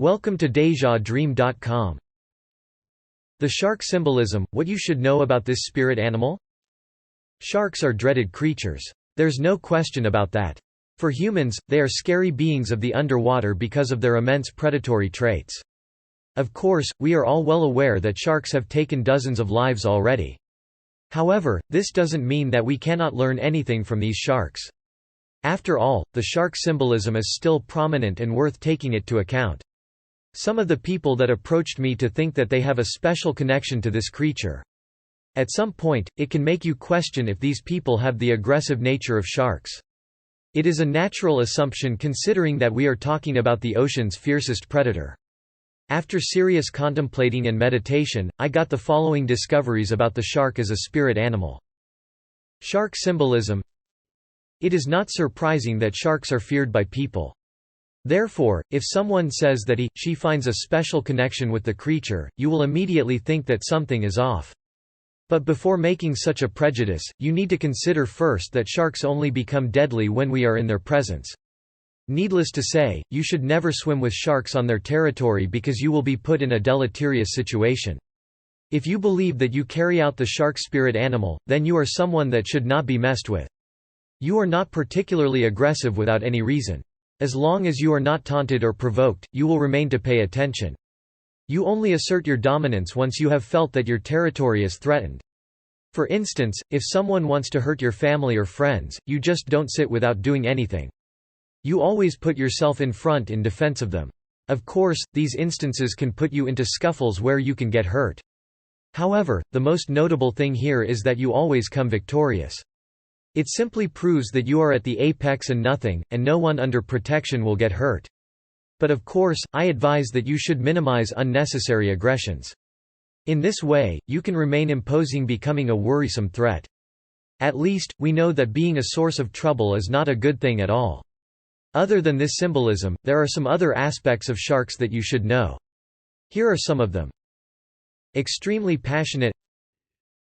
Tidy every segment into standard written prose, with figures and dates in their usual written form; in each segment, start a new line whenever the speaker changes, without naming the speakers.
Welcome to DejaDream.com. The shark symbolism, what you should know about this spirit animal? Sharks are dreaded creatures. There's no question about that. For humans, they are scary beings of the underwater because of their immense predatory traits. Of course, we are all well aware that sharks have taken dozens of lives already. However, this doesn't mean that we cannot learn anything from these sharks. After all, the shark symbolism is still prominent and worth taking it to account. Some of the people that approached me to think that they have a special connection to this creature. At some point, it can make you question if these people have the aggressive nature of sharks. It is a natural assumption considering that we are talking about the ocean's fiercest predator. After serious contemplating and meditation, I got the following discoveries about the shark as a spirit animal. Shark symbolism. It is not surprising that sharks are feared by people. Therefore, if someone says that she finds a special connection with the creature, you will immediately think that something is off. But before making such a prejudice, you need to consider first that sharks only become deadly when we are in their presence. Needless to say, you should never swim with sharks on their territory because you will be put in a deleterious situation. If you believe that you carry out the shark spirit animal, then you are someone that should not be messed with. You are not particularly aggressive without any reason. As long as you are not taunted or provoked, you will remain to pay attention. You only assert your dominance once you have felt that your territory is threatened. For instance, if someone wants to hurt your family or friends, you just don't sit without doing anything. You always put yourself in front in defense of them. Of course, these instances can put you into scuffles where you can get hurt. However, the most notable thing here is that you always come victorious. It simply proves that you are at the apex and nothing, and no one under protection will get hurt. But of course, I advise that you should minimize unnecessary aggressions. In this way, you can remain imposing, becoming a worrisome threat. At least, we know that being a source of trouble is not a good thing at all. Other than this symbolism, there are some other aspects of sharks that you should know. Here are some of them. Extremely passionate.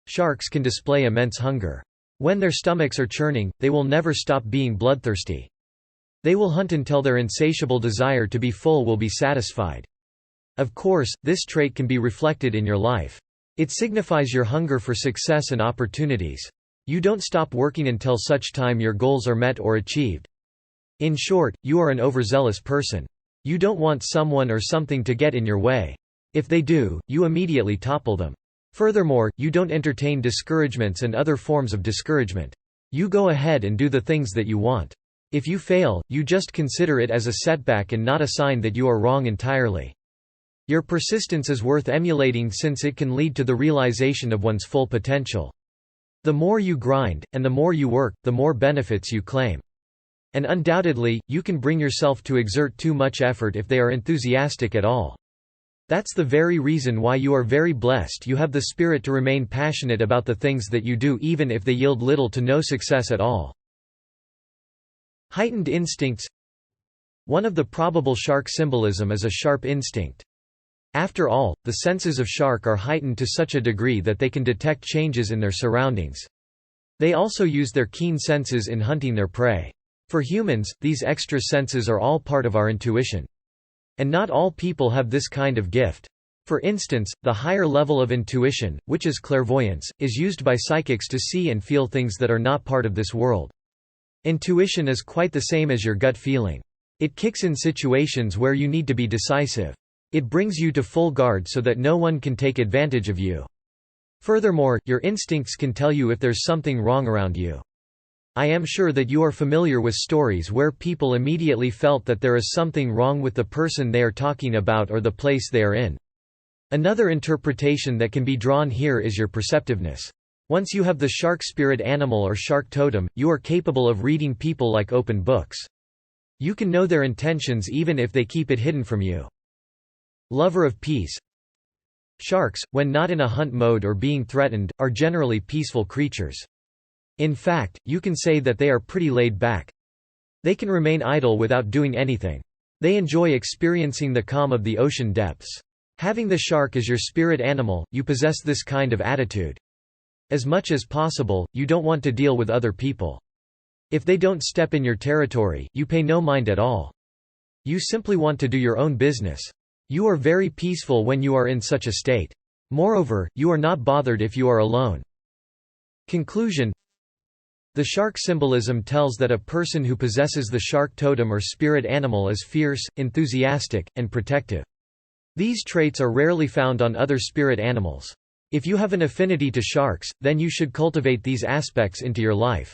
Sharks can display immense hunger. When their stomachs are churning, they will never stop being bloodthirsty. They will hunt until their insatiable desire to be full will be satisfied. Of course, this trait can be reflected in your life. It signifies your hunger for success and opportunities. You don't stop working until such time your goals are met or achieved. In short, you are an overzealous person. You don't want someone or something to get in your way. If they do, you immediately topple them. Furthermore, you don't entertain discouragements and other forms of discouragement. You go ahead and do the things that you want. If you fail, you just consider it as a setback and not a sign that you are wrong entirely. Your persistence is worth emulating since it can lead to the realization of one's full potential. The more you grind, and the more you work, the more benefits you claim. And undoubtedly, you can bring yourself to exert too much effort if they are enthusiastic at all. That's the very reason why you are very blessed you have the spirit to remain passionate about the things that you do even if they yield little to no success at all. Heightened instincts. One of the probable shark symbolism is a sharp instinct. After all, the senses of shark are heightened to such a degree that they can detect changes in their surroundings. They also use their keen senses in hunting their prey. For humans, these extra senses are all part of our intuition. And not all people have this kind of gift. For instance, the higher level of intuition, which is clairvoyance, is used by psychics to see and feel things that are not part of this world. Intuition is quite the same as your gut feeling. It kicks in situations where you need to be decisive. It brings you to full guard so that no one can take advantage of you. Furthermore, your instincts can tell you if there's something wrong around you. I am sure that you are familiar with stories where people immediately felt that there is something wrong with the person they are talking about or the place they are in. Another interpretation that can be drawn here is your perceptiveness. Once you have the shark spirit animal or shark totem, you are capable of reading people like open books. You can know their intentions even if they keep it hidden from you. Lover of peace. Sharks, when not in a hunt mode or being threatened, are generally peaceful creatures. In fact, you can say that they are pretty laid back. They can remain idle without doing anything. They enjoy experiencing the calm of the ocean depths. Having the shark as your spirit animal, you possess this kind of attitude. As much as possible, you don't want to deal with other people. If they don't step in your territory, you pay no mind at all. You simply want to do your own business. You are very peaceful when you are in such a state. Moreover, you are not bothered if you are alone. Conclusion. The shark symbolism tells that a person who possesses the shark totem or spirit animal is fierce, enthusiastic, and protective. These traits are rarely found on other spirit animals. If you have an affinity to sharks, then you should cultivate these aspects into your life.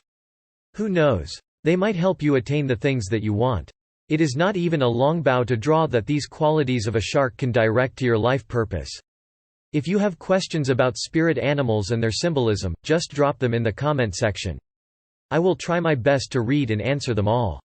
Who knows? They might help you attain the things that you want. It is not even a long bow to draw that these qualities of a shark can direct to your life purpose. If you have questions about spirit animals and their symbolism, just drop them in the comment section. I will try my best to read and answer them all.